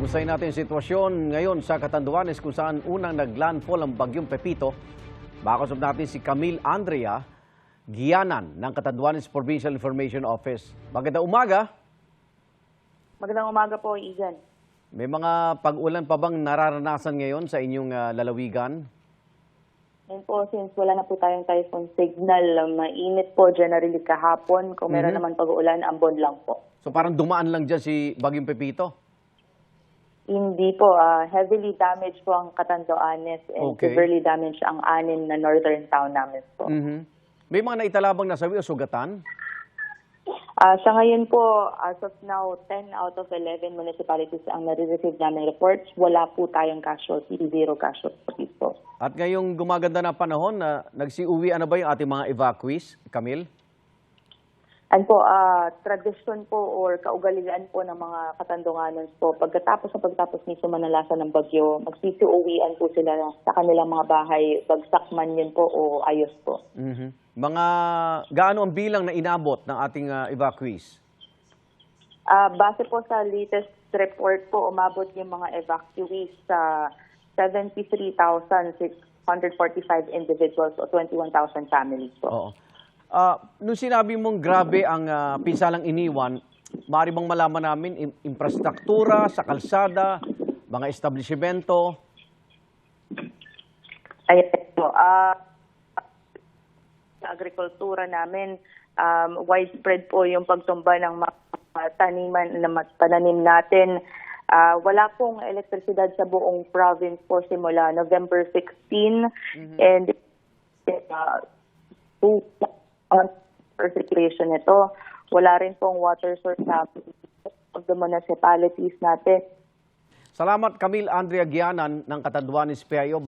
Kamustahin natin yung sitwasyon ngayon sa Catanduanes kung saan unang naglandfall ang bagyong Pepito. Makasap natin si Camille Andrea Gianan ng Catanduanes Provincial Information Office. Magandang umaga. Magandang umaga po, Igan. May mga pag-ulan pa bang nararanasan ngayon sa inyong lalawigan? Ngayon po, since wala na po tayong typhoon signal, mainit po generally kahapon. Kung meron naman pag-ulan, ambon lang po. So parang dumaan lang dyan si bagyong Pepito? Hindi po. Heavily damaged po ang Catanduanes and severely damaged ang 6 na northern town namin po. May mga naitalabang nasawi o sugatan? Sa ngayon po, as of now, 10 out of 11 municipalities ang nare-receive namin reports. Wala po tayong casualty, 0 casualties po. At ngayong gumaganda na panahon, nagsiuwi ba yung ating mga evacuees, Camille? And po, tradisyon po or kaugalian po ng mga Katandunganons po, pagkatapos mismo manalasan ng bagyo, magsisiuwian po sila sa kanilang mga bahay, bagsak man yun po o ayos po. Mga gaano ang bilang na inabot ng ating evacuees? Base po sa latest report po, umabot yung mga evacuees sa 73,645 individuals o 21,000 families po. Oo. Nung sinabi mong grabe ang pinsalang iniwan, maaari bang malaman namin infrastruktura sa kalsada, mga establishmento? Ayan po. Sa agrikultura namin, widespread po yung pagtumba ng mga pananim natin. Wala pong elektrisidad sa buong province po simula November 16 and for situation nito. Wala rin pong water source sa of the municipalities natin. Salamat Camille Andrea Gianan ng Catanduanes PIO.